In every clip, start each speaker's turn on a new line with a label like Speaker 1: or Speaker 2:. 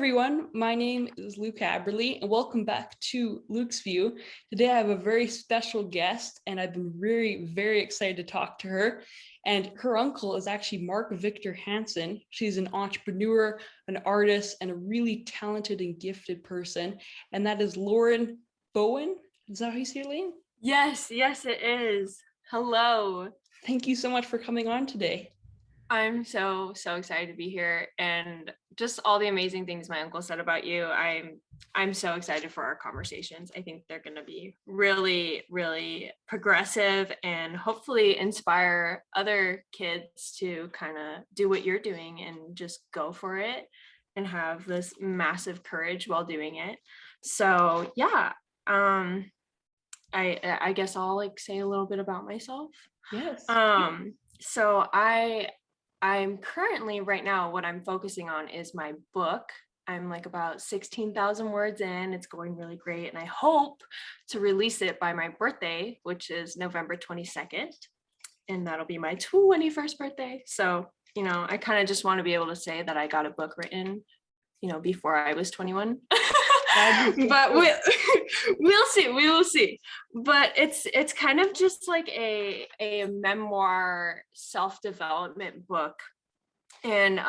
Speaker 1: everyone, my name is Luke Aberley and welcome back to Luke's View. Today I have a very special guest and I've been very excited to talk to her. And her uncle is actually Mark Victor Hansen. She's an entrepreneur, an artist, and a really talented and gifted person. And that is Lauren Bowen. Is that how you say your name?
Speaker 2: Yes, it is. Hello.
Speaker 1: Thank you so much for coming on today.
Speaker 2: I'm so excited to be here, and just all the amazing things my uncle said about you. I'm so excited for our conversations. I think they're going to be really progressive and hopefully inspire other kids to kind of do what you're doing and just go for it and have this massive courage while doing it. So yeah, I guess I'll say a little bit about myself.
Speaker 1: Yes.
Speaker 2: So I'm currently right now, what I'm focusing on is my book. I'm about 16,000 words in. It's going really great. And I hope to release it by my birthday, which is November 22nd. And that'll be my 21st birthday. So, I kind of just want to be able to say that I got a book written, before I was 21. But we'll see. We will see. But it's kind of just like a memoir self-development book, and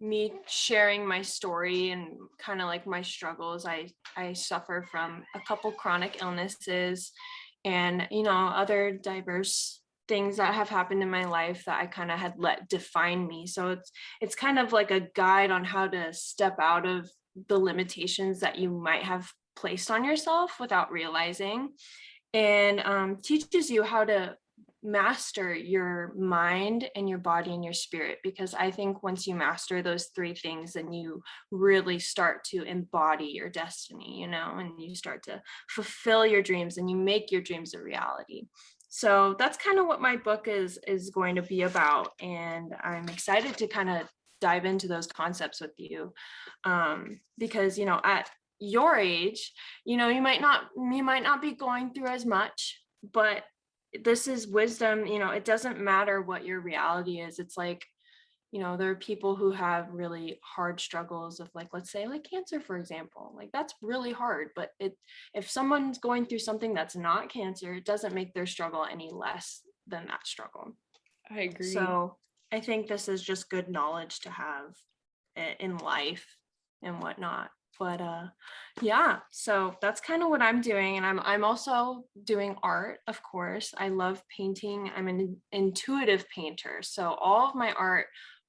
Speaker 2: me sharing my story and kind of like my struggles. I suffer from a couple chronic illnesses and other diverse things that have happened in my life that I kind of had let define me. So it's kind of like a guide on how to step out of the limitations that you might have placed on yourself without realizing, and teaches you how to master your mind and your body and your spirit. Because I think once you master those three things, then you really start to embody your destiny, and you start to fulfill your dreams and you make your dreams a reality. So that's kind of what my book is going to be about, and I'm excited to kind of dive into those concepts with you, because at your age, you might not be going through as much, but this is wisdom. It doesn't matter what your reality is. It's there are people who have really hard struggles of let's say cancer, for example. That's really hard, but if someone's going through something that's not cancer, it doesn't make their struggle any less than that struggle.
Speaker 1: I agree.
Speaker 2: So I think this is just good knowledge to have in life and whatnot. But yeah, so that's kind of what I'm doing. And I'm also doing art, of course. I love painting. I'm an intuitive painter. So all of my art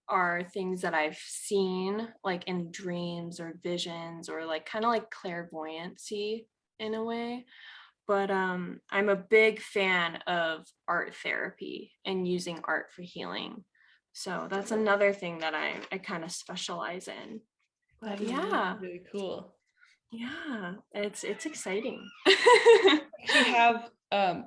Speaker 2: are things that I've seen in dreams or visions, or kind of like clairvoyancy in a way. But I'm a big fan of art therapy and using art for healing. So that's another thing that I kind of specialize in. But yeah,
Speaker 1: really cool.
Speaker 2: Yeah, it's exciting.
Speaker 1: I actually have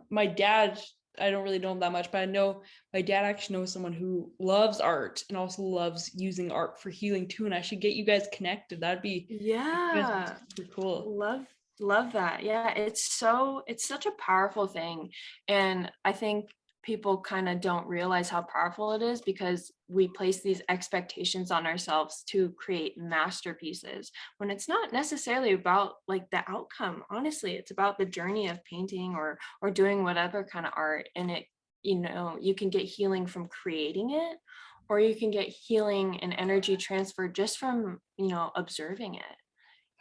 Speaker 1: my dad. I don't really know him that much, but I know my dad actually knows someone who loves art and also loves using art for healing too. And I should get you guys connected. That'd be super cool.
Speaker 2: Love that. Yeah, it's such a powerful thing, and I think people kind of don't realize how powerful it is because we place these expectations on ourselves to create masterpieces when it's not necessarily about the outcome. Honestly, it's about the journey of painting or doing whatever kind of art. And it, you can get healing from creating it, or you can get healing and energy transfer just from, observing it.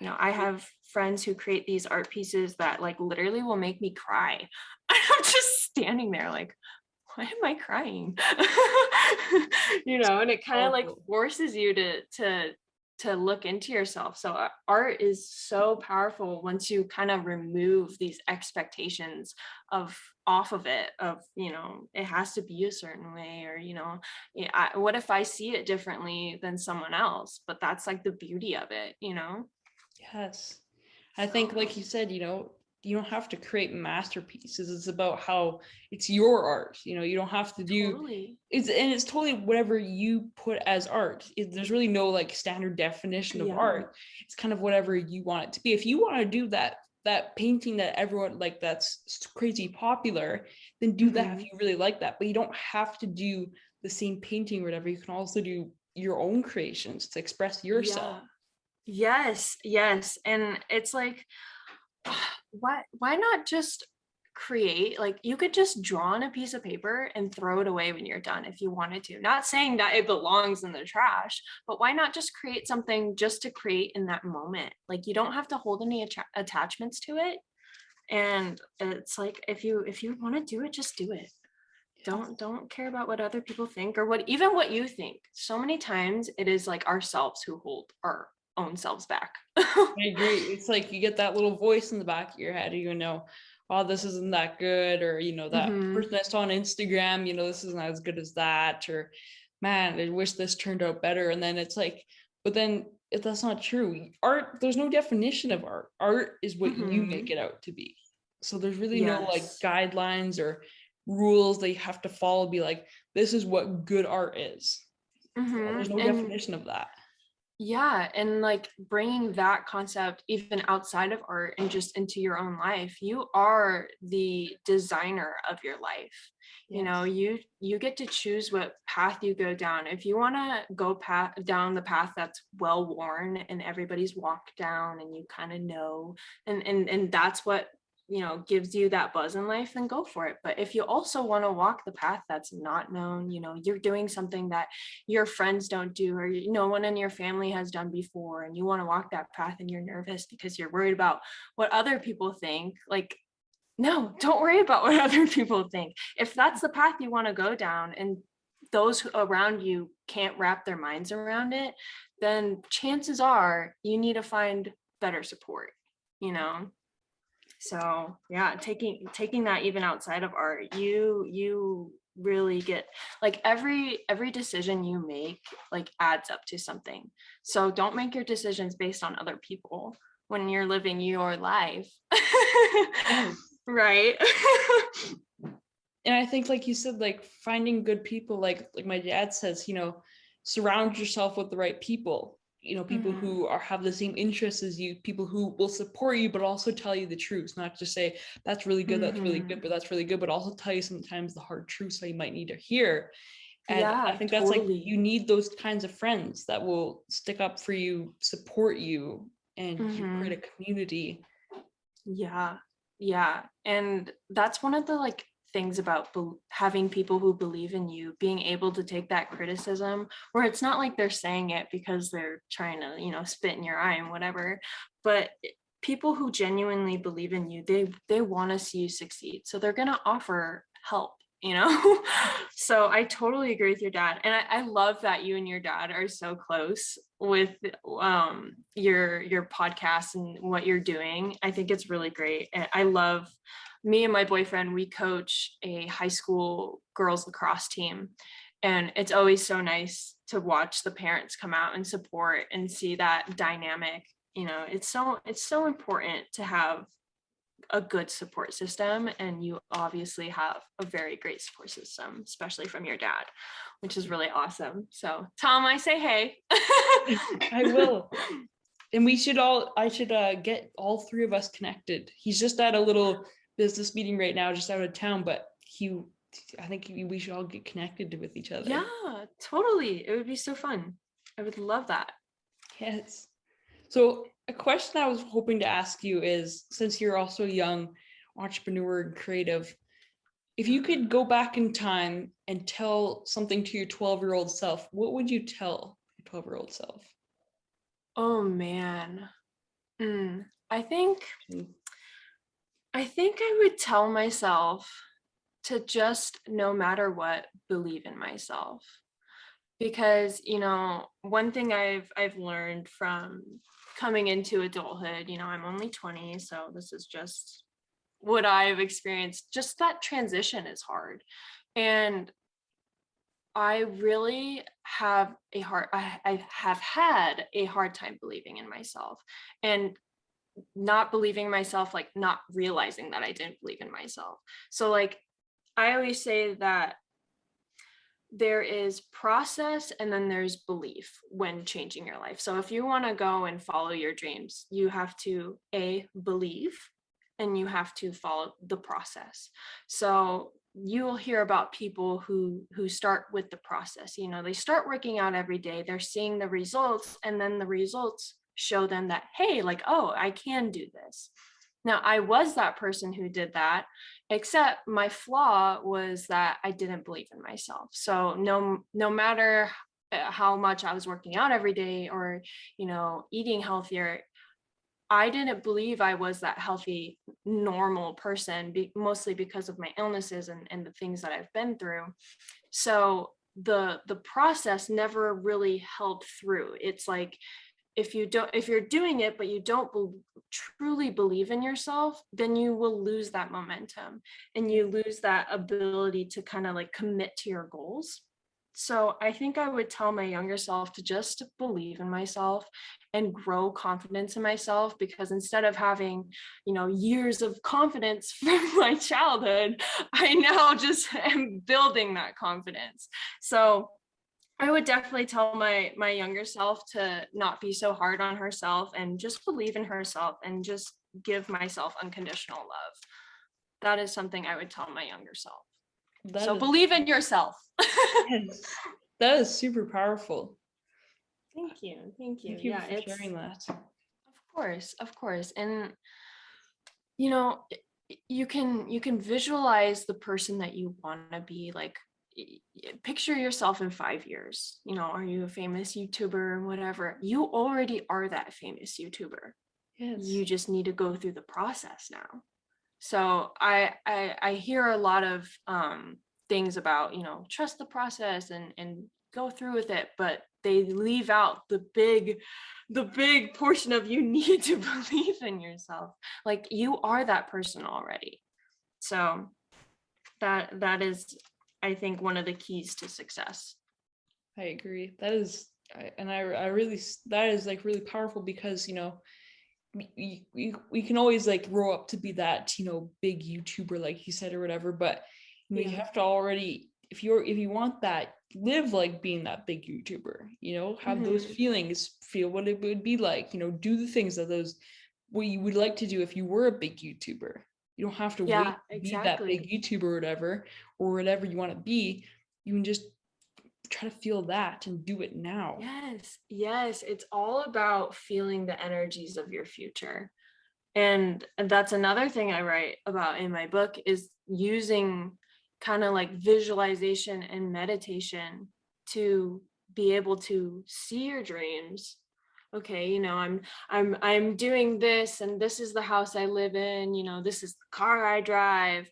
Speaker 2: I have friends who create these art pieces that literally will make me cry. I'm just standing there why am I crying? And it kind of forces you to look into yourself. So art is so powerful once you kind of remove these expectations off of it, of it has to be a certain way, or what if I see it differently than someone else? But that's the beauty of it.
Speaker 1: Yes. I think, like you said, you don't have to create masterpieces. It's about how it's your art. You don't have to do
Speaker 2: totally.
Speaker 1: It's totally whatever you put as art. There's really no standard definition of art. It's kind of whatever you want it to be. If you want to do that painting that everyone that's crazy popular, then do that if you really like that. But you don't have to do the same painting or whatever. You can also do your own creations to express yourself.
Speaker 2: Yes, yes. And it's like, why not just create, like you could just draw on a piece of paper and throw it away when you're done if you wanted to. Not saying that it belongs in the trash, but why not just create something just to create in that moment? Like you don't have to hold any attachments to it. And it's like if you want to do it, just do it. Don't care about what other people think, or what you think. So many times it is like ourselves who hold our own selves back.
Speaker 1: I agree. It's like you get that little voice in the back of your head, you know, oh, this isn't that good, or that
Speaker 2: Hmm.
Speaker 1: person I saw on Instagram, this isn't as good as that, or man, I wish this turned out better. And then it's like, but then if that's not true. Art, there's no definition of art. Art is what you make
Speaker 2: Hmm.
Speaker 1: it out to be. So there's really no like
Speaker 2: Yes.
Speaker 1: guidelines or rules that you have to follow, be like, this is what good art is.
Speaker 2: Hmm.
Speaker 1: There's no
Speaker 2: And
Speaker 1: definition of that.
Speaker 2: yeah, and like bringing that concept even outside of art and just into your own life, you are the designer of your life. You know,
Speaker 1: Yes.
Speaker 2: you get to choose what path you go down. If you want to go down the path that's well worn and everybody's walked down and you kind of know, and that's what gives you that buzz in life, then go for it. But if you also want to walk the path that's not known, you're doing something that your friends don't do, or no one in your family has done before, and you want to walk that path and you're nervous because you're worried about what other people think, like, no, don't worry about what other people think. If that's the path you want to go down and those around you can't wrap their minds around it, then chances are you need to find better support, you know. So yeah, taking that even outside of art, you really get, like, every decision you make like adds up to something. So don't make your decisions based on other people when you're living your life.
Speaker 1: Yes.
Speaker 2: Right.
Speaker 1: And I think, like you said, like finding good people, like my dad says, surround yourself with the right people. People
Speaker 2: Hmm.
Speaker 1: who have the same interests as you, people who will support you, but also tell you the truth, not just say that's really
Speaker 2: Hmm.
Speaker 1: good, but that's really good, but also tell you sometimes the hard truths that you might need to hear. And I
Speaker 2: Yeah,
Speaker 1: think that's like you
Speaker 2: totally.
Speaker 1: need those kinds of friends that will stick up for you, support you, and you create
Speaker 2: Hmm.
Speaker 1: a community.
Speaker 2: Yeah, yeah. And that's one of the like things about having people who believe in you, being able to take that criticism, where it's not like they're saying it because they're trying to, spit in your eye and whatever, but people who genuinely believe in you, they want to see you succeed. So they're going to offer help. So I totally agree with your dad. And I love that you and your dad are so close with your podcast and what you're doing. I think it's really great. And I love, me and my boyfriend, we coach a high school girls lacrosse team. And it's always so nice to watch the parents come out and support and see that dynamic. It's so important to have a good support system, and you obviously have a very great support system, especially from your dad, which is really awesome. So Tom, I say hey.
Speaker 1: I will. And I should get all three of us connected. He's just at a little business meeting right now, just out of town, but I think we should all get connected with each other.
Speaker 2: Yeah, totally, it would be so fun. I would love that.
Speaker 1: Yes. So a question I was hoping to ask you is, since you're also a young entrepreneur and creative, if you could go back in time and tell something to your 12-year-old self, what would you tell your 12-year-old self?
Speaker 2: Oh man. I think
Speaker 1: Mm.
Speaker 2: I would tell myself to just, no matter what, believe in myself. Because one thing I've learned from coming into adulthood, I'm only 20, so this is just what I've experienced. Just that transition is hard, and I really I have had a hard time believing in myself, and not believing myself, like not realizing that I didn't believe in myself. So like I always say that there is process and then there's belief when changing your life. So if you want to go and follow your dreams, you have to believe, and you have to follow the process. So you'll hear about people who start with the process. They start working out every day, they're seeing the results, and then the results show them that, hey, like, oh, I can do this. Now, I was that person who did that, except my flaw was that I didn't believe in myself. So no matter how much I was working out every day or, eating healthier, I didn't believe I was that healthy, normal person, mostly because of my illnesses and the things that I've been through. So the process never really held through. It's like, if you're doing it but you don't truly believe in yourself, then you will lose that momentum and you lose that ability to kind of like commit to your goals. So I think I would tell my younger self to just believe in myself and grow confidence in myself, because instead of having, years of confidence from my childhood, I now just am building that confidence. So I would definitely tell my younger self to not be so hard on herself and just believe in herself and just give myself unconditional love. That is something I would tell my younger self.
Speaker 1: That
Speaker 2: So
Speaker 1: is,
Speaker 2: believe in yourself.
Speaker 1: yes, that is super powerful.
Speaker 2: Thank you. Thank you.
Speaker 1: Thank you
Speaker 2: Yeah,
Speaker 1: for
Speaker 2: it's
Speaker 1: sharing that.
Speaker 2: of course, of course. And you know, you can visualize the person that you want to be. Like, picture yourself in 5 years. Are you a famous YouTuber or whatever? You already are that famous YouTuber.
Speaker 1: Yes.
Speaker 2: You just need to go through the process now. So I hear a lot of things about, trust the process and go through with it, but they leave out the big portion of you need to believe in yourself. Like, you are that person already. So that is, I think, one of the keys to success.
Speaker 1: I agree. That is, I really, that is like really powerful because, we can always like grow up to be that, big YouTuber, like you said, or whatever. But, you
Speaker 2: Yeah.
Speaker 1: have to already, if you want that, live like being that big YouTuber, have those
Speaker 2: Mhm.
Speaker 1: feelings, feel what it would be like, do the things that what you would like to do if you were a big YouTuber. You don't have to wait
Speaker 2: Yeah,
Speaker 1: to be that big
Speaker 2: exactly.
Speaker 1: YouTuber or whatever you want to be. You can just try to feel that and do it now.
Speaker 2: Yes, yes, it's all about feeling the energies of your future. And that's another thing I write about in my book, is using kind of like visualization and meditation to be able to see your dreams. Okay, I'm doing this, and this is the house I live in, this is the car I drive.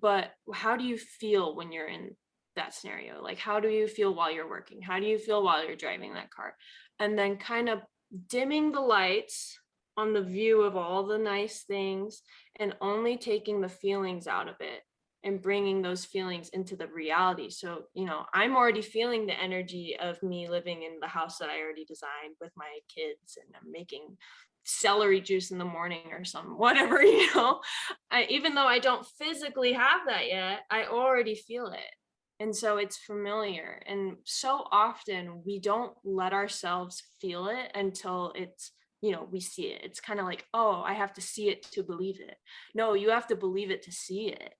Speaker 2: But how do you feel when you're in that scenario? Like, how do you feel while you're working? How do you feel while you're driving that car? And then kind of dimming the lights on the view of all the nice things, and only taking the feelings out of it and bringing those feelings into the reality. So, I'm already feeling the energy of me living in the house that I already designed with my kids, and I'm making celery juice in the morning or some whatever, even though I don't physically have that yet, I already feel it. And so it's familiar. And so often we don't let ourselves feel it until we see it. It's kind of like, oh, I have to see it to believe it. No, you have to believe it to see it,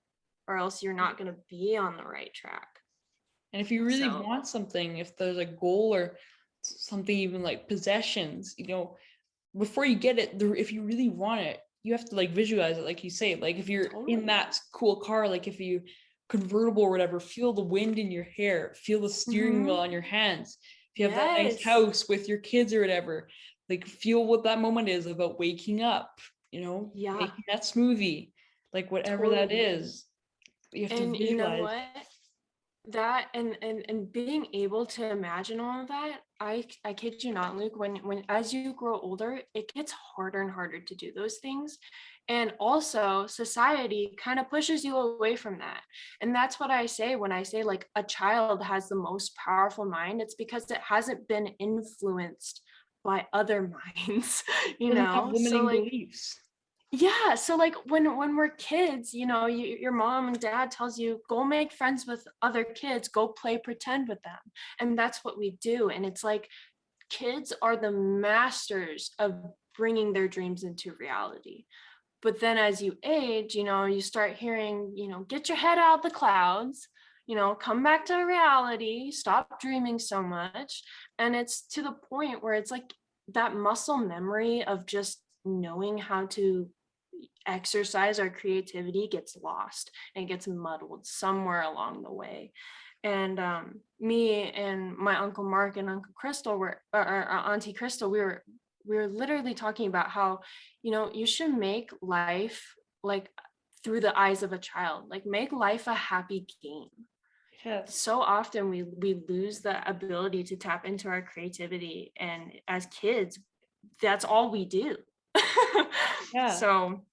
Speaker 2: or else you're not going to be on the right track.
Speaker 1: And if you really
Speaker 2: So,
Speaker 1: want something, if there's a goal or something, even like possessions, before you get it, if you really want it, you have to like visualize it, like you say. Like if you're in
Speaker 2: totally.
Speaker 1: that cool car, like if you convertible or whatever, feel the wind in your hair, feel the steering wheel
Speaker 2: Hmm.
Speaker 1: on your hands. If you have that nice
Speaker 2: Yes,
Speaker 1: house with your kids or whatever, like feel what that moment is about waking up,
Speaker 2: yeah,
Speaker 1: making that smoothie, like whatever that
Speaker 2: totally.
Speaker 1: is, you have to
Speaker 2: And you know
Speaker 1: visualize.
Speaker 2: what? That and being able to imagine all of that, I kid you not, Luke, when as you grow older, it gets harder and harder to do those things. And also society kind of pushes you away from that. And that's what I say when I say, like, a child has the most powerful mind. It's because it hasn't been influenced by other minds,
Speaker 1: Doesn't have
Speaker 2: so
Speaker 1: limiting
Speaker 2: like,
Speaker 1: beliefs.
Speaker 2: yeah, so like when we're kids, your mom and dad tells you, go make friends with other kids, go play pretend with them. And that's what we do. And it's like, kids are the masters of bringing their dreams into reality. But then as you age, you start hearing, get your head out of the clouds, come back to reality, stop dreaming so much. And it's to the point where it's like, that muscle memory of just knowing how to exercise our creativity gets lost and gets muddled somewhere along the way. And me and my Uncle Mark and Uncle Crystal or Auntie Crystal, we were literally talking about how, you should make life like through the eyes of a child, like make life a happy game.
Speaker 1: Yes.
Speaker 2: So often we lose the ability to tap into our creativity, and as kids, that's all we do.
Speaker 1: Yeah.
Speaker 2: So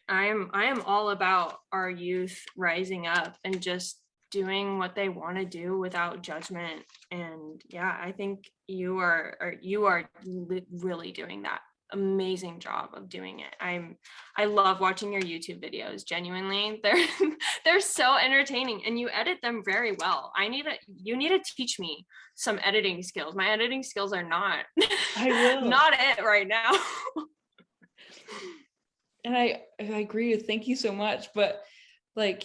Speaker 2: I am all about our youth rising up and just doing what they want to do without judgment. And yeah, I think you are really doing that amazing job of doing it. I love watching your YouTube videos. Genuinely, they're so entertaining, and you edit them very well. You need to teach me some editing skills. My editing skills are not
Speaker 1: I will.
Speaker 2: not it right now.
Speaker 1: And I agree with, thank you so much. But like,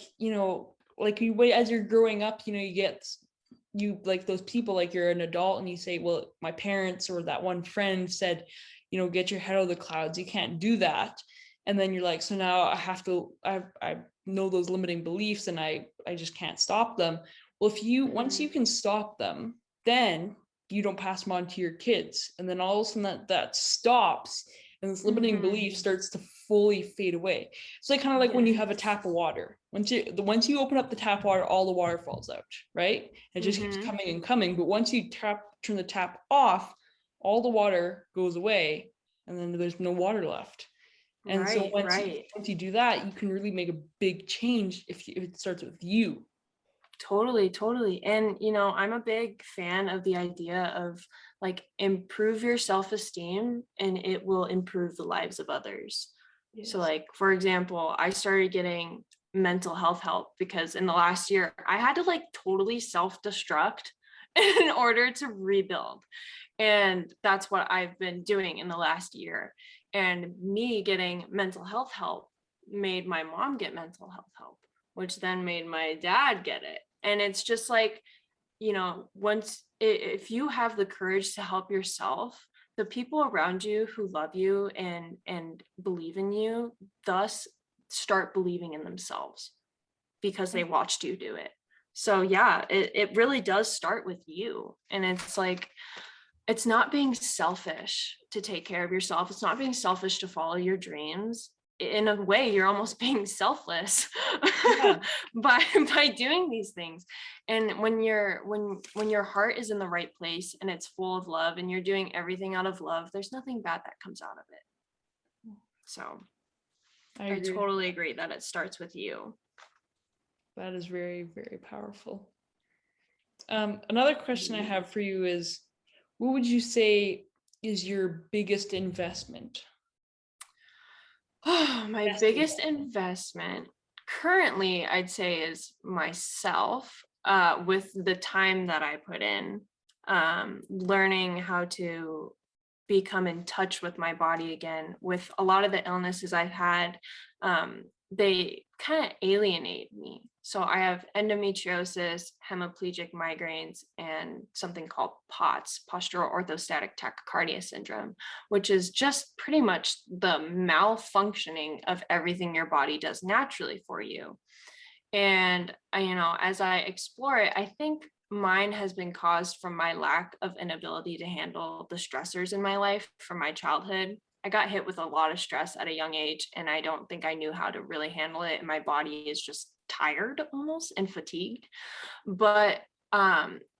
Speaker 1: like you wait as you're growing up, you like those people, like you're an adult and you say, well, my parents or that one friend said, get your head out of the clouds. You can't do that. And then you're like, so now I know those limiting beliefs and I just can't stop them. Well, once you can stop them, then you don't pass them on to your kids. And then all of a sudden that stops, and this limiting belief starts to fully fade away. It's like kind of like when you have a tap of water. Once you open up the tap water, all the water falls out, right? It just keeps coming and coming. But once you turn the tap off, all the water goes away, and then there's no water left. And so once you do that, you can really make a big change if it starts with you.
Speaker 2: Totally. And, I'm a big fan of the idea of like improve your self-esteem and it will improve the lives of others. Yes. So like, for example, I started getting mental health help because in the last year I had to like totally self-destruct in order to rebuild. And that's what I've been doing in the last year. And me getting mental health help made my mom get mental health help, which then made my dad get it. And it's just like, if you have the courage to help yourself, the people around you who love you and believe in you, thus start believing in themselves because they watched you do it. So yeah, it really does start with you. And it's like, it's not being selfish to take care of yourself. It's not being selfish to follow your dreams. In a way, you're almost being selfless by doing these things. And when your heart is in the right place and it's full of love and you're doing everything out of love, there's nothing bad that comes out of it. So I totally agree that it starts with you.
Speaker 1: That is very, very powerful. Another question I have for you is, what would you say is your biggest investment?
Speaker 2: Oh, my biggest investment currently, I'd say, is myself, with the time that I put in, learning how to become in touch with my body again. With a lot of the illnesses I've had, they kind of alienate me. So I have endometriosis, hemiplegic migraines, and something called POTS, postural orthostatic tachycardia syndrome, which is just pretty much the malfunctioning of everything your body does naturally for you. And as I explore it, I think mine has been caused from my lack of inability to handle the stressors in my life from my childhood. I got hit with a lot of stress at a young age, and I don't think I knew how to really handle it. And my body is just tired almost and fatigued. But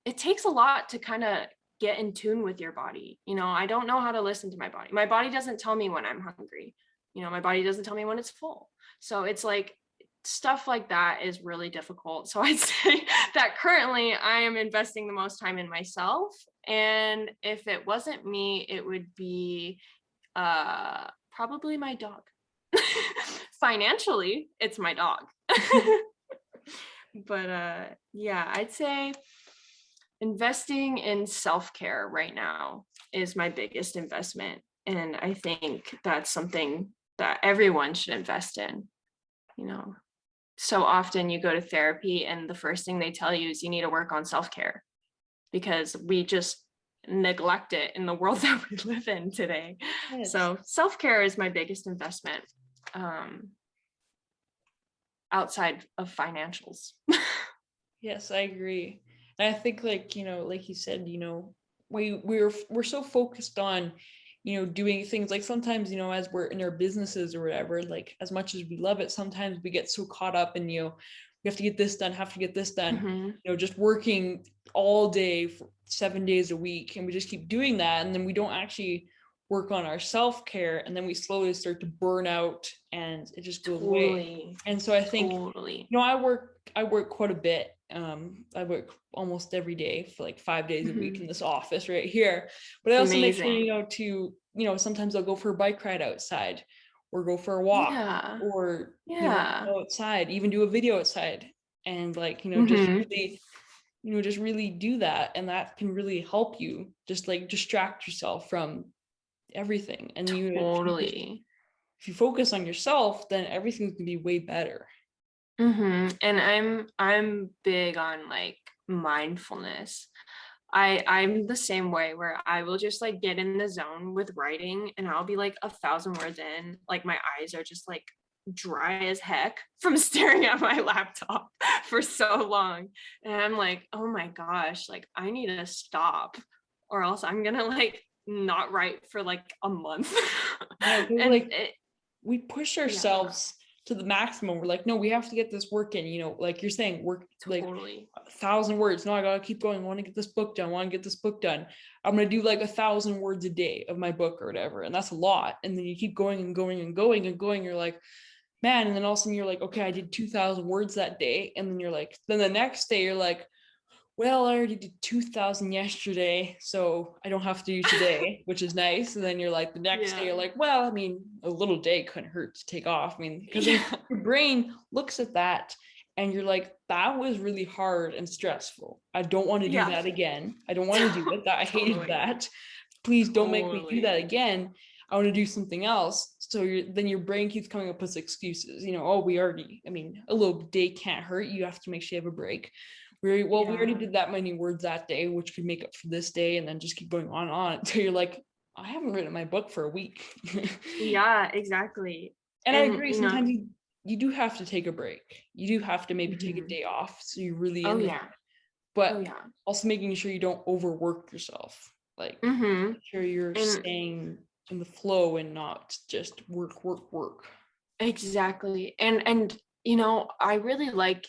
Speaker 2: it takes a lot to kind of get in tune with your body. I don't know how to listen to my body. My body doesn't tell me when I'm hungry. My body doesn't tell me when it's full. So it's like stuff like that is really difficult. So I'd say that currently I am investing the most time in myself. And if it wasn't me, it would be probably my dog. Financially, it's my dog. But yeah, I'd say investing in self-care right now is my biggest investment. And I think that's something that everyone should invest in. So often you go to therapy and the first thing they tell you is you need to work on self-care, because we just neglect it in the world that we live in today.
Speaker 1: Yes.
Speaker 2: So self-care is my biggest investment, outside of financials.
Speaker 1: Yes, I agree. And I think, like, like you said, we're so focused on, doing things, like sometimes, as we're in our businesses or whatever, like as much as we love it, sometimes we get so caught up in, we have to get this done, have to get this done,
Speaker 2: Mm-hmm.
Speaker 1: just working all day for 7 days a week, and we just keep doing that, and then we don't actually work on our self-care, and then we slowly start to burn out and it just goes away.
Speaker 2: Totally.
Speaker 1: And so I think,
Speaker 2: Totally.
Speaker 1: I work quite a bit. I work almost every day for like 5 days a week
Speaker 2: Mm-hmm.
Speaker 1: in this office right here. But I also make sure,
Speaker 2: Amazing.
Speaker 1: sometimes I'll go for a bike ride outside, or go for a walk,
Speaker 2: Yeah.
Speaker 1: or,
Speaker 2: Yeah.
Speaker 1: go outside, even do a video outside, and like,
Speaker 2: Mm-hmm.
Speaker 1: just really do that. And that can really help you just like distract yourself from everything. And
Speaker 2: Totally.
Speaker 1: if you focus on yourself, then everything's gonna be way better.
Speaker 2: Mm-hmm. And I'm big on like mindfulness. I'm the same way where I will just like get in the zone with writing and I'll be like 1,000 words in, like my eyes are just like dry as heck from staring at my laptop for so long. And I'm like, oh my gosh, like I need to stop or else I'm gonna like not write for like a month.
Speaker 1: Yeah, because
Speaker 2: And
Speaker 1: like we push
Speaker 2: yeah,
Speaker 1: ourselves to the maximum. We're like, no, we have to get this work in, like you're saying, work like
Speaker 2: totally.
Speaker 1: 1,000 words. No, I gotta keep going. I want to get this book done. I want to get this book done. I'm gonna do like 1,000 words a day of my book or whatever. And that's a lot. And then you keep going and going and going and going. You're like, man. And then all of a sudden you're like, okay, I did 2,000 words that day. And then you're like, then the next day you're like, well, I already did 2,000 yesterday, so I don't have to do today, which is nice. And then you're like, the next day,
Speaker 2: Yeah.
Speaker 1: you're like, well, I mean, a little day couldn't hurt to take off. I mean, because then
Speaker 2: Yeah.
Speaker 1: your brain looks at that and you're like, that was really hard and stressful. I don't want to do
Speaker 2: Yeah.
Speaker 1: that again. I don't want to do it. That I hated
Speaker 2: Totally.
Speaker 1: that. Please don't make me do that
Speaker 2: Totally.
Speaker 1: again. I want to do something else. So then your brain keeps coming up with excuses. Oh, I mean, a little day can't hurt. You have to make sure you have a break. We already
Speaker 2: Yeah.
Speaker 1: did that many words that day, which could make up for this day, and then just keep going on and on until you're like, I haven't written my book for a week.
Speaker 2: Yeah, exactly.
Speaker 1: And I
Speaker 2: And
Speaker 1: agree. Sometimes you do have to take a break. You do have to maybe take a
Speaker 2: mhm.
Speaker 1: day off so you're really
Speaker 2: Oh
Speaker 1: in there.
Speaker 2: yeah. Oh
Speaker 1: But
Speaker 2: yeah.
Speaker 1: also making sure you don't overwork yourself. Like,
Speaker 2: Mm-hmm.
Speaker 1: make sure you're
Speaker 2: And
Speaker 1: staying in the flow and not just work, work, work.
Speaker 2: exactly. And I really like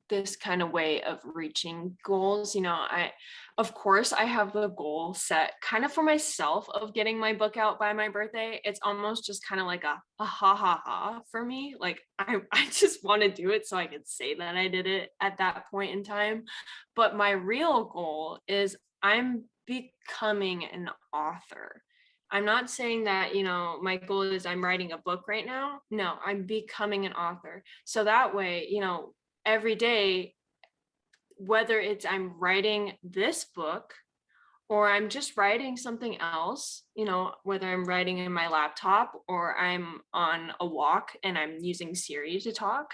Speaker 2: this kind of way of reaching goals. I of course I have the goal set kind of for myself of getting my book out by my birthday. It's almost just kind of like a ha ha ha for me. Like I just want to do it so I could say that I did it at that point in time. But my real goal is I'm becoming an author. I'm not saying that, my goal is I'm writing a book right now. No, I'm becoming an author. So that way, every day, whether it's I'm writing this book or I'm just writing something else, whether I'm writing in my laptop or I'm on a walk and I'm using Siri to talk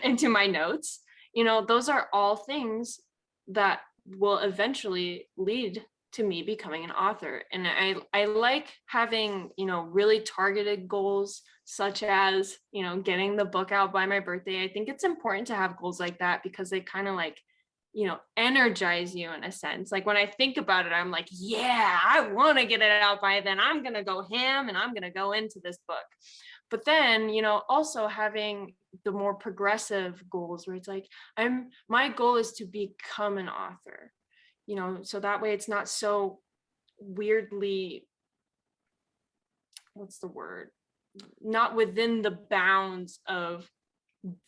Speaker 2: into my notes, those are all things that will eventually lead to me becoming an author. And I like having, really targeted goals, such as, getting the book out by my birthday. I think it's important to have goals like that because they kind of like, energize you in a sense. Like when I think about it, I'm like, yeah, I want to get it out by then. I'm going to go ham and I'm going to go into this book. But then, also having the more progressive goals where it's like, my goal is to become an author, so that way it's not so weirdly, what's the word? Not within the bounds of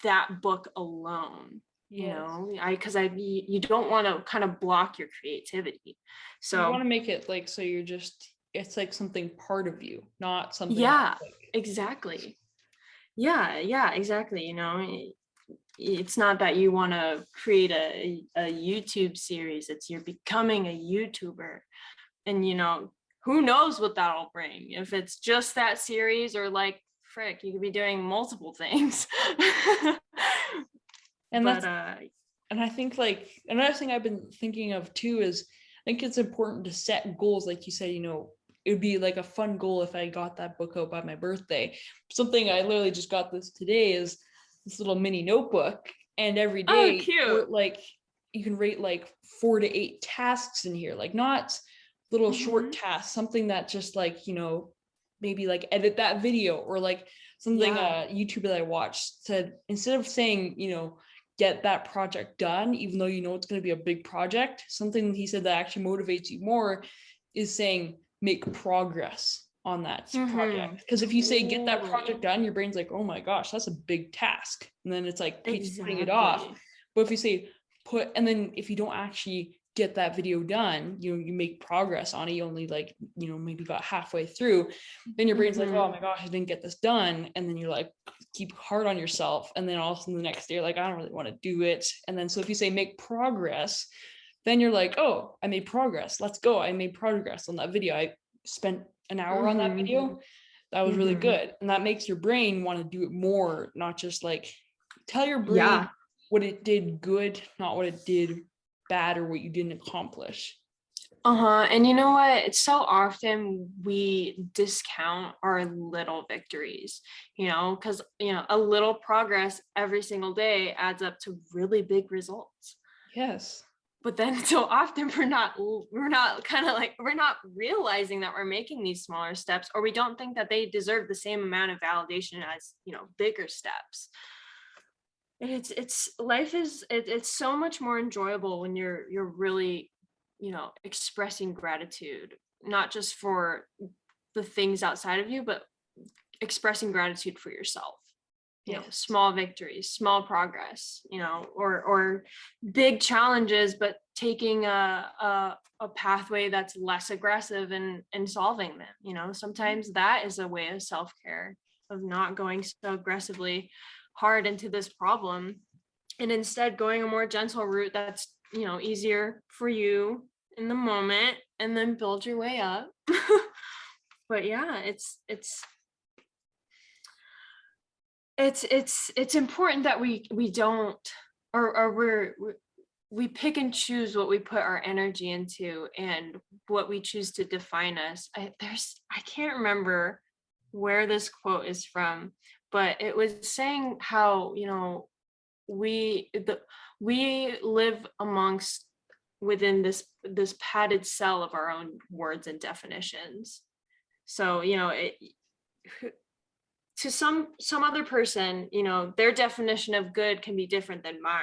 Speaker 2: that book alone.
Speaker 1: Yes.
Speaker 2: Because you don't want to kind of block your creativity.
Speaker 1: You
Speaker 2: So
Speaker 1: want to make it like, so it's like something part of you, not something that's
Speaker 2: yeah,
Speaker 1: like,
Speaker 2: exactly. Yeah, exactly. It's not that you want to create a YouTube series, it's you're becoming a YouTuber. And who knows what that'll bring, if it's just that series or like frick, you could be doing multiple things.
Speaker 1: and
Speaker 2: But
Speaker 1: that's, and I think like another thing I've been thinking of too is think it's important to set goals. Like you said, it would be like a fun goal if I got that book out by my birthday. Something I literally just got this today is this little mini notebook. And every
Speaker 2: Oh,
Speaker 1: day,
Speaker 2: cute.
Speaker 1: like you can rate like 4 to 8 tasks in here, like not little short tasks, something that just like, maybe like edit that video, or like something
Speaker 2: Yeah.
Speaker 1: YouTube that I watched said, instead of saying, get that project done, even though it's going to be a big project, something he said that actually motivates you more is saying make progress on that project. Because if you say get that project
Speaker 2: Totally.
Speaker 1: done, your brain's like, oh my gosh, that's a big task, and then it's like keeps putting it off.
Speaker 2: Exactly.
Speaker 1: But if you say and then if you don't actually get that video done, you make progress on it, you only like, maybe got halfway through, then your brain's like, oh my gosh, I didn't get this done, and then you're like keep hard on yourself, and then also the next day you're like, I don't really want to do it. And then so if you say make progress, then you're like, oh, I made progress, let's go, I made progress on that video, I spent an hour on that video, that was really good. And that makes your brain want to do it more, not just like tell your brain
Speaker 2: Yeah.
Speaker 1: what it did good, not what it did bad or what you didn't accomplish.
Speaker 2: And you know what? It's so often we discount our little victories, because, a little progress every single day adds up to really big results.
Speaker 1: Yes.
Speaker 2: But then so often we're not realizing that we're making these smaller steps, or we don't think that they deserve the same amount of validation as, bigger steps. It's life is it's so much more enjoyable when you're really, expressing gratitude, not just for the things outside of you, but expressing gratitude for yourself. Small victories, small progress, or big challenges, but taking a pathway that's less aggressive and solving them. Sometimes that is a way of self-care, of not going so aggressively hard into this problem, and instead going a more gentle route that's, easier for you in the moment, and then build your way up. But yeah, it's important that we don't, or we pick and choose what we put our energy into and what we choose to define us. I can't remember where this quote is from, but it was saying how, we live within this padded cell of our own words and definitions. So, to some other person, their definition of good can be different than mine.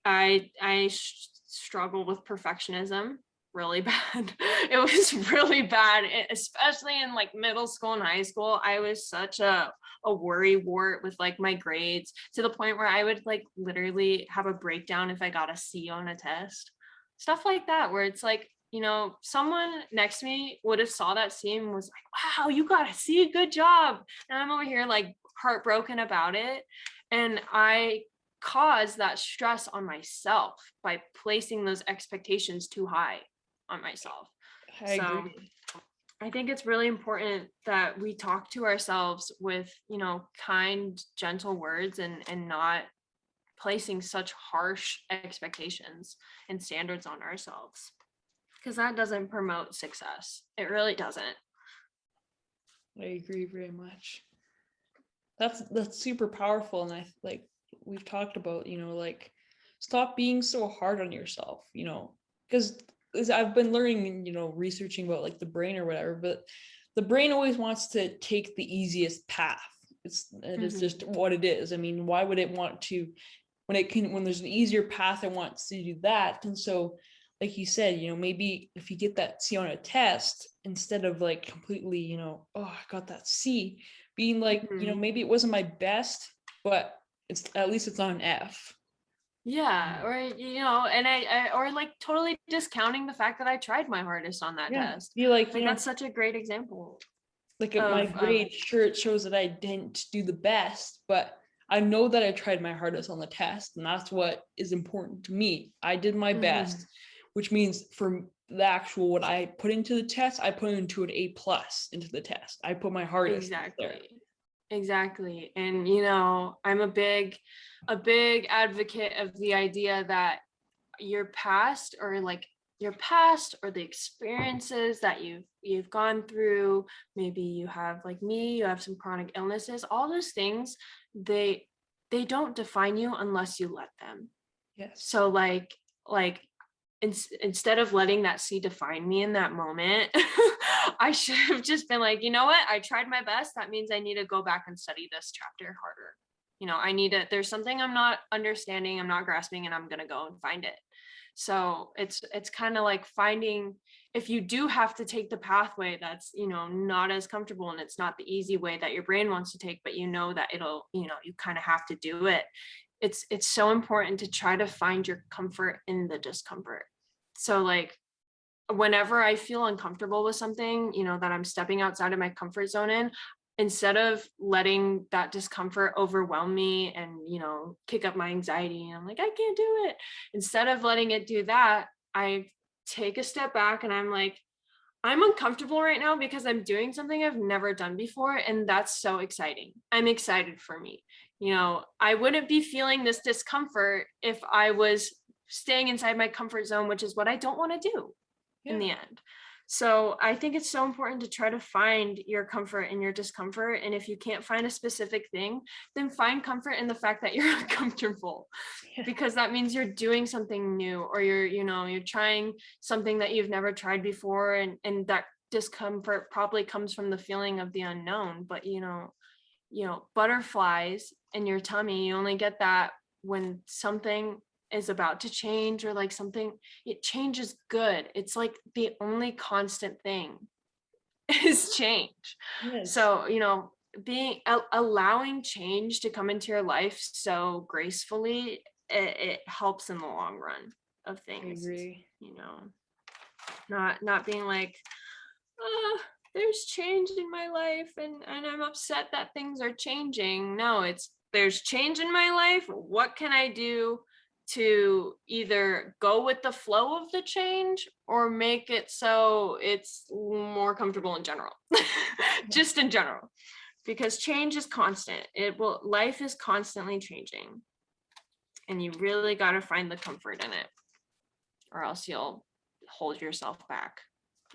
Speaker 2: I struggle with perfectionism really bad. It was really bad, especially in like middle school and high school. I was such a worry wart with like my grades, to the point where I would like literally have a breakdown if I got a C on a test. Stuff like that, where it's like, someone next to me would have saw that C and was like, wow, you got a C, good job. And I'm over here like heartbroken about it. And I caused that stress on myself by placing those expectations too high on myself.
Speaker 1: I agree.
Speaker 2: I think it's really important that we talk to ourselves with, kind, gentle words, and not placing such harsh expectations and standards on ourselves, because that doesn't promote success. It really doesn't.
Speaker 1: I agree very much. That's super powerful. And I like we've talked about, like stop being so hard on yourself, because I've been learning, researching about like the brain or whatever, but the brain always wants to take the easiest path. It is just what it is. I mean, why would it want to, when there's an easier path, it wants to do that. And so, like you said, maybe if you get that C on a test, instead of like completely, oh, I got that C, being like, maybe it wasn't my best, but it's at least it's not an F.
Speaker 2: Yeah, or and I or like totally discounting the fact that I tried my hardest on that test.
Speaker 1: Be like,
Speaker 2: that's such a great example.
Speaker 1: Like at my grade, sure, it shows that I didn't do the best, but I know that I tried my hardest on the test, and that's what is important to me. I did my best, which means for the actual what I put into the test, I put into an A+ into the test. I put my hardest.
Speaker 2: Exactly. And I'm a big advocate of the idea that your past, or like your past or the experiences that you've gone through. Maybe you have, like me, you have some chronic illnesses. All those things, they don't define you unless you let them.
Speaker 1: Yes.
Speaker 2: So like instead of letting that sea define me in that moment, I should have just been like, you know what? I tried my best. That means I need to go back and study this chapter harder. I need to, there's something I'm not understanding, I'm not grasping, and I'm going to go and find it. So it's kind of like finding, if you do have to take the pathway that's, not as comfortable, and it's not the easy way that your brain wants to take, but that it'll, you kind of have to do it. It's so important to try to find your comfort in the discomfort. So like whenever I feel uncomfortable with something, that I'm stepping outside of my comfort zone in, instead of letting that discomfort overwhelm me and, kick up my anxiety, and I'm like, I can't do it. Instead of letting it do that, I take a step back and I'm like, I'm uncomfortable right now because I'm doing something I've never done before. And that's so exciting. I'm excited for me. I wouldn't be feeling this discomfort if I was staying inside my comfort zone, which is what I don't want to do in the end. So I think it's so important to try to find your comfort in your discomfort. And if you can't find a specific thing, then find comfort in the fact that you're uncomfortable, because that means you're doing something new, or you're trying something that you've never tried before. And that discomfort probably comes from the feeling of the unknown. But, butterflies in your tummy, you only get that when something is about to change, or like something, it changes good. It's like the only constant thing is change. Yes. So, allowing change to come into your life so gracefully, it helps in the long run of things.
Speaker 1: I agree.
Speaker 2: Not being like, there's change in my life and I'm upset that things are changing. No, it's, there's change in my life. What can I do to either go with the flow of the change or make it so it's more comfortable in general? Just in general, because change is constant. Life is constantly changing, and you really got to find the comfort in it, or else you'll hold yourself back,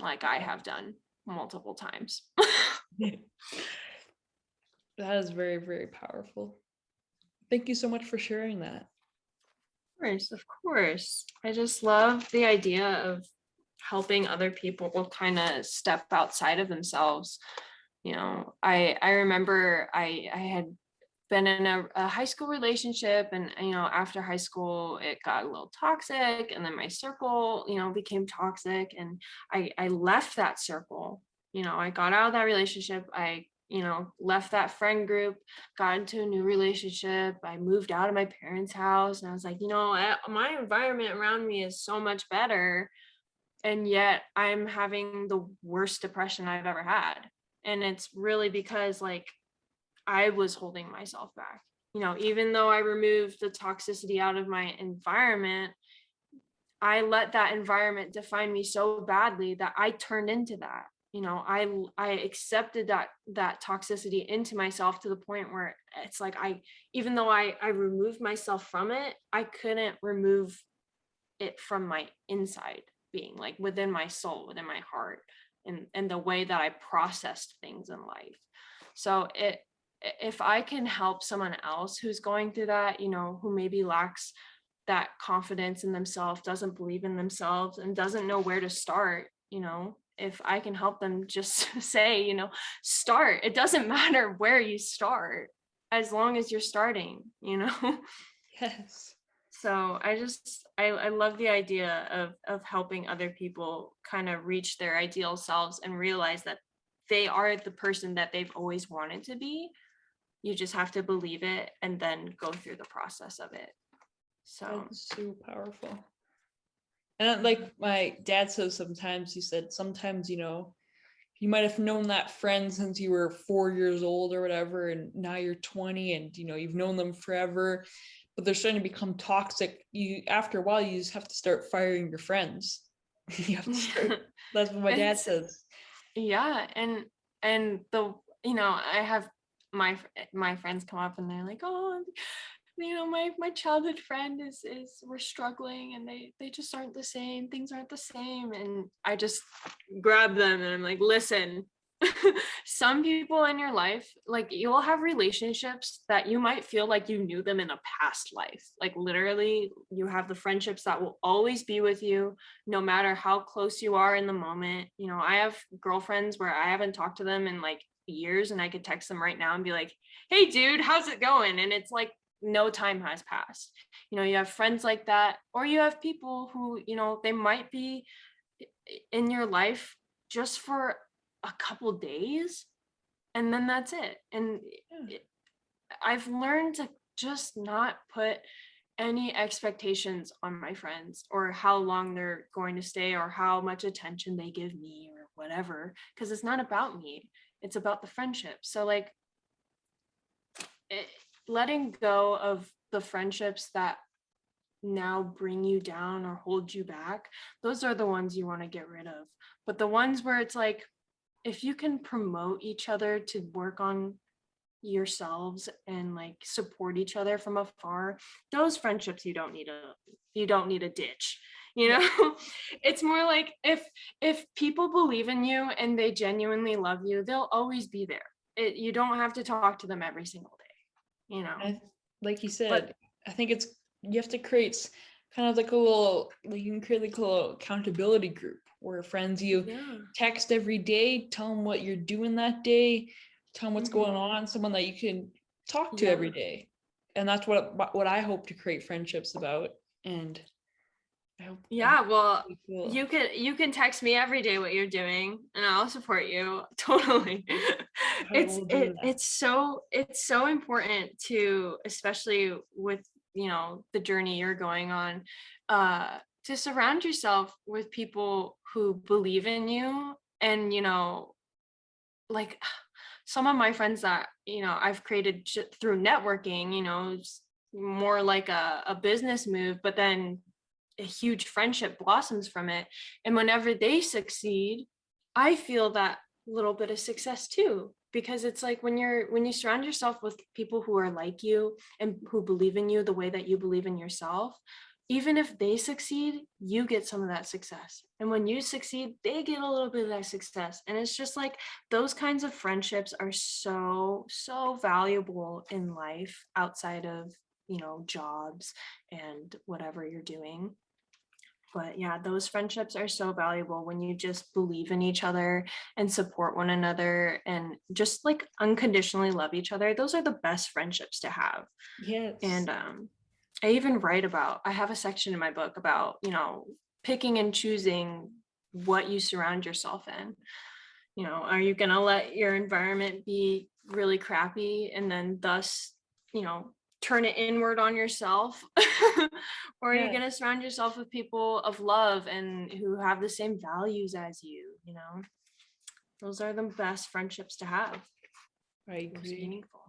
Speaker 2: like I have done multiple times.
Speaker 1: That is very, very powerful. Thank you so much for sharing that.
Speaker 2: Of course. I just love the idea of helping other people kind of step outside of themselves. I remember I had been in a high school relationship, and after high school it got a little toxic, and then my circle became toxic, and I left that circle. I got out of that relationship. I left that friend group, got into a new relationship. I moved out of my parents' house, and I was like, my environment around me is so much better, and yet I'm having the worst depression I've ever had. And it's really because like I was holding myself back. Even though I removed the toxicity out of my environment, I let that environment define me so badly that I turned into that. I accepted that toxicity into myself to the point where it's like even though I removed myself from it, I couldn't remove it from my inside being, like within my soul, within my heart, and the way that I processed things in life. So if I can help someone else who's going through that, who maybe lacks that confidence in themselves, doesn't believe in themselves, and doesn't know where to start, if I can help them just say, start. It doesn't matter where you start, as long as you're starting,
Speaker 1: Yes.
Speaker 2: So I love the idea of helping other people kind of reach their ideal selves and realize that they are the person that they've always wanted to be. You just have to believe it and then go through the process of it. So
Speaker 1: that's so powerful. And like my dad says sometimes, he said, sometimes, you might have known that friend since you were 4 years old or whatever, and now you're 20 and, you've known them forever, but they're starting to become toxic. After a while, you just have to start firing your friends. You have to start. That's what my dad says.
Speaker 2: Yeah. And I have my friends come up and they're like, oh, my childhood friend is we're struggling, and they just aren't the same. Things aren't the same. And I just grab them and I'm like, listen, some people in your life, like, you'll have relationships that you might feel like you knew them in a past life. Like, literally, you have the friendships that will always be with you no matter how close you are in the moment. I have girlfriends where I haven't talked to them in like years, and I could text them right now and be like, hey dude, how's it going? And it's like no time has passed. You have friends like that, or you have people who, they might be in your life just for a couple days, and then that's it. And I've learned to just not put any expectations on my friends, or how long they're going to stay, or how much attention they give me, or whatever, because it's not about me, it's about the friendship. So like, letting go of the friendships that now bring you down or hold you back, those are the ones you want to get rid of. But the ones where it's like, if you can promote each other to work on yourselves and like support each other from afar, those friendships you don't need a ditch. It's more like, if people believe in you and they genuinely love you, they'll always be there. You don't have to talk to them every single day.
Speaker 1: Like you said,
Speaker 2: But
Speaker 1: I think you have to create kind of like you can create like a little accountability group where friends you text every day, tell them what you're doing that day, tell them what's going on, someone that you can talk to every day. And that's what I hope to create friendships about. And I hope
Speaker 2: well,
Speaker 1: cool.
Speaker 2: you can text me every day what you're doing, and I'll support you totally. It's so important to, especially with the journey you're going on, to surround yourself with people who believe in you. And like, some of my friends that I've created through networking, it's more like a business move, but then a huge friendship blossoms from it. And whenever they succeed, I feel that little bit of success too, because it's like, when you surround yourself with people who are like you and who believe in you the way that you believe in yourself, even if they succeed, you get some of that success. And when you succeed, they get a little bit of that success. And it's just like, those kinds of friendships are so valuable in life, outside of jobs and whatever you're doing. But yeah, those friendships are so valuable when you just believe in each other and support one another and just like unconditionally love each other. Those are the best friendships to have.
Speaker 1: Yes.
Speaker 2: And I even I have a section in my book about, picking and choosing what you surround yourself in. Are you going to let your environment be really crappy and then thus, turn it inward on yourself? Or are you going to surround yourself with people of love and who have the same values as you? Those are the best friendships to have.
Speaker 1: I agree.
Speaker 2: Most meaningful.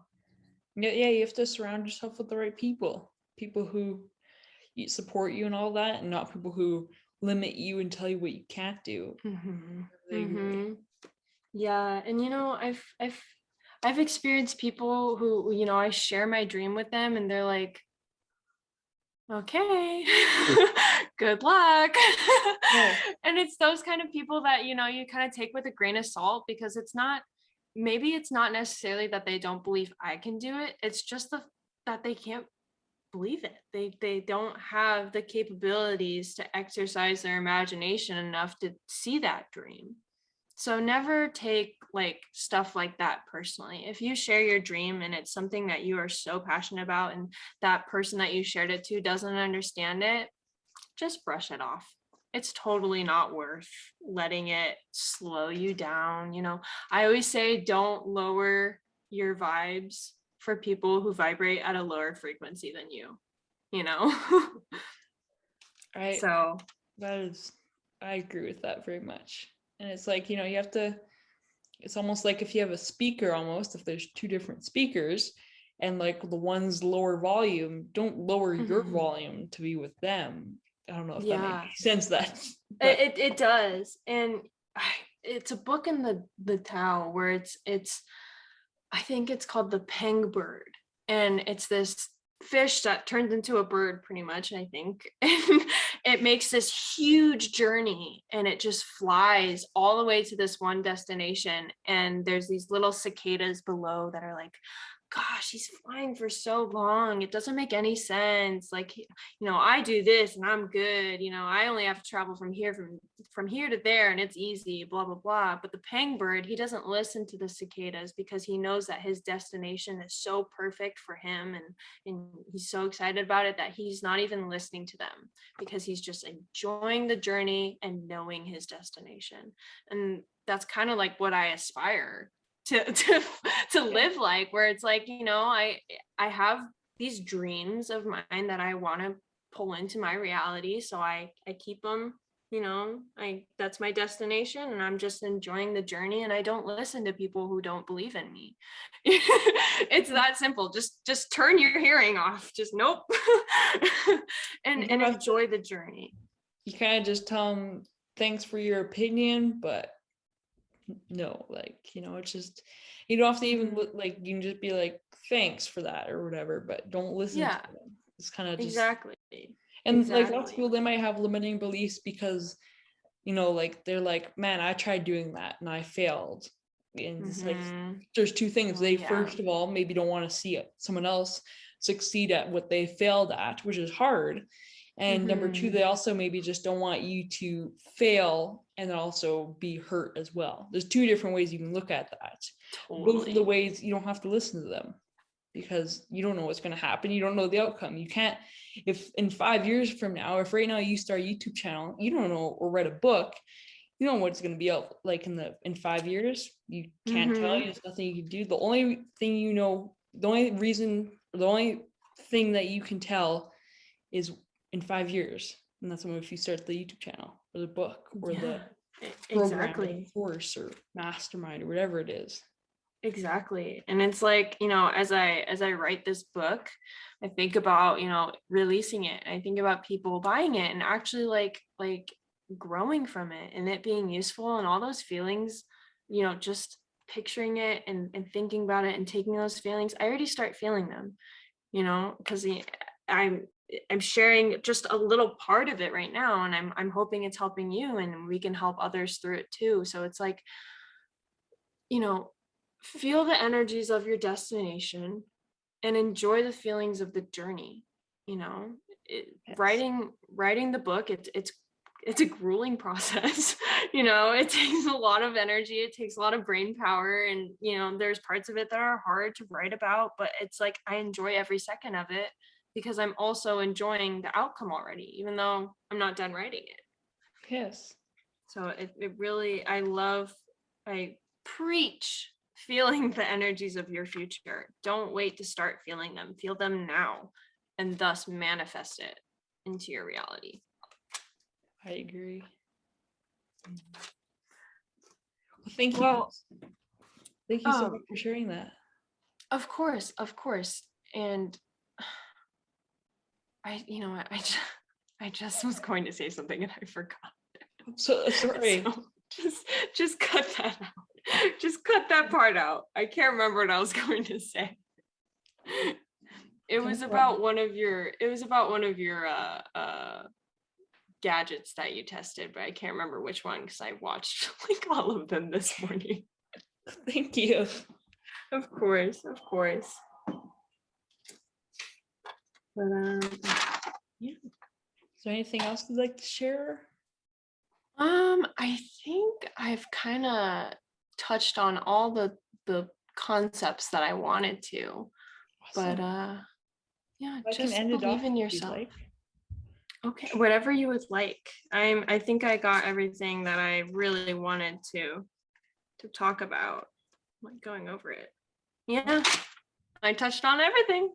Speaker 1: Yeah, you have to surround yourself with the right people who support you and all that, and not people who limit you and tell you what you can't do.
Speaker 2: Yeah, and I've experienced people who I share my dream with them, and they're like, okay, good luck. And it's those kind of people that you kind of take with a grain of salt, because maybe it's not necessarily that they don't believe I can do it, it's just that they can't believe it. They don't have the capabilities to exercise their imagination enough to see that dream. So never take like stuff like that personally. If you share your dream and it's something that you are so passionate about, and that person that you shared it to doesn't understand it, just brush it off. It's totally not worth letting it slow you down. I always say, don't lower your vibes for people who vibrate at a lower frequency than you. So
Speaker 1: I agree with that very much. And it's like, you have to, it's almost like if you have a speaker, almost if there's two different speakers and like the one's lower volume, don't lower your volume to be with them. I don't know if that makes sense.
Speaker 2: It does. And it's a book in the Tao where it's I think it's called The Peng Bird, and it's this fish that turns into a bird pretty much, I think. And it makes this huge journey and it just flies all the way to this one destination. And there's these little cicadas below that are like, gosh, he's flying for so long. It doesn't make any sense. Like, I do this and I'm good. I only have to travel from here to there and it's easy, blah, blah, blah. But the pangbird, he doesn't listen to the cicadas because he knows that his destination is so perfect for him. And he's so excited about it that he's not even listening to them because he's just enjoying the journey and knowing his destination. And that's kind of like what I aspire to live like, where it's like, I have these dreams of mine that I want to pull into my reality. So I keep them, that's my destination and I'm just enjoying the journey and I don't listen to people who don't believe in me. It's that simple. Just turn your hearing off. Just nope. and enjoy the journey.
Speaker 1: You kind of just tell them thanks for your opinion, but no, like, it's just, you don't have to even like, you can just be like, thanks for that or whatever, but don't listen to them. It's kind of just
Speaker 2: exactly.
Speaker 1: And like lots of people, they might have limiting beliefs because like they're like, man, I tried doing that and I failed. And it's like there's two things. They first of all maybe don't want to see someone else succeed at what they failed at, which is hard. And number two, they also maybe just don't want you to fail and then also be hurt as well. There's two different ways you can look at that. Totally. Both of the ways, you don't have to listen to them because you don't know what's going to happen. You don't know the outcome. You can't, if in 5 years from now, if right now you start a YouTube channel, you don't know, or read a book, you don't know what it's going to be out like in 5 years. You can't tell. There's nothing you can do. The only thing the only thing that you can tell is in 5 years, and that's when if you start the YouTube channel or the book or the program or the course or mastermind or whatever it is.
Speaker 2: Exactly. And it's like, as I write this book, I think about, releasing it. I think about people buying it and actually like growing from it and it being useful and all those feelings, just picturing it and thinking about it and taking those feelings. I already start feeling them, because I'm sharing just a little part of it right now, and I'm hoping it's helping you and we can help others through it too. So it's like, feel the energies of your destination and enjoy the feelings of the journey. Yes. Writing the book, it's a grueling process. It takes a lot of energy, it takes a lot of brain power, and there's parts of it that are hard to write about, but it's like I enjoy every second of it because I'm also enjoying the outcome already, even though I'm not done writing it.
Speaker 1: Yes.
Speaker 2: So it really, I preach feeling the energies of your future. Don't wait to start feeling them. Feel them now and thus manifest it into your reality.
Speaker 1: I agree. Well, thank you. Thank you so much for sharing that.
Speaker 2: Of course. And I just was going to say something and I forgot.
Speaker 1: So sorry.
Speaker 2: So just cut that out. Just cut that part out. I can't remember what I was going to say. It was about one of your gadgets that you tested, but I can't remember which one because I watched like all of them this morning.
Speaker 1: Thank you.
Speaker 2: Of course. But
Speaker 1: yeah. Is there anything else you'd like to share?
Speaker 2: I think I've kind of touched on all the concepts that I wanted to. Awesome. But yeah, just believe in yourself. Okay, whatever you would like. I think I got everything that I really wanted to talk about, like going over it. Yeah, I touched on everything.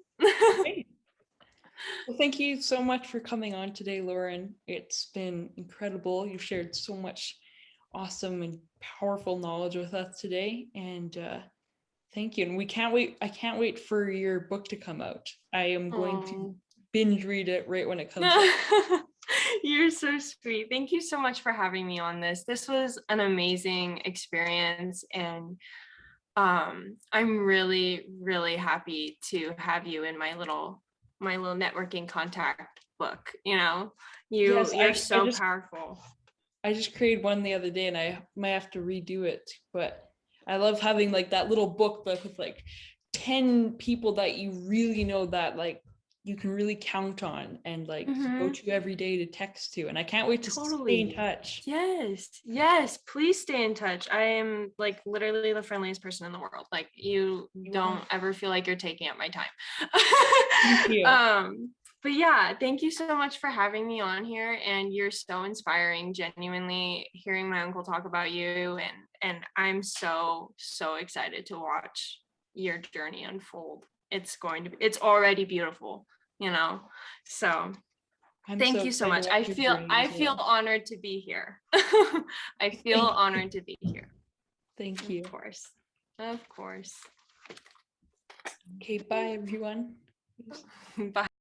Speaker 1: Well, thank you so much for coming on today, Lauren. It's been incredible. You've shared so much awesome and powerful knowledge with us today, and thank you. And we can't wait. I can't wait for your book to come out. I am going to binge read it right when it comes out.
Speaker 2: You're so sweet. Thank you so much for having me on this. This was an amazing experience, and I'm really, really happy to have you in my little my little networking contact book,
Speaker 1: Yes,
Speaker 2: you're so powerful.
Speaker 1: I just created one the other day and I might have to redo it, but I love having like that little book with like 10 people that you really know that like you can really count on and like go to every day to text to. And I can't wait to stay in touch.
Speaker 2: Yes, please stay in touch. I am like literally the friendliest person in the world. Like you don't ever feel like you're taking up my time.
Speaker 1: Thank you.
Speaker 2: But yeah, thank you so much for having me on here, and you're so inspiring, genuinely hearing my uncle talk about you, and I'm so excited to watch your journey unfold. It's already beautiful, so thank you so much. I feel honored to be here. I feel honored to be here.
Speaker 1: Thank you.
Speaker 2: Of course.
Speaker 1: Okay, bye everyone.
Speaker 2: Bye.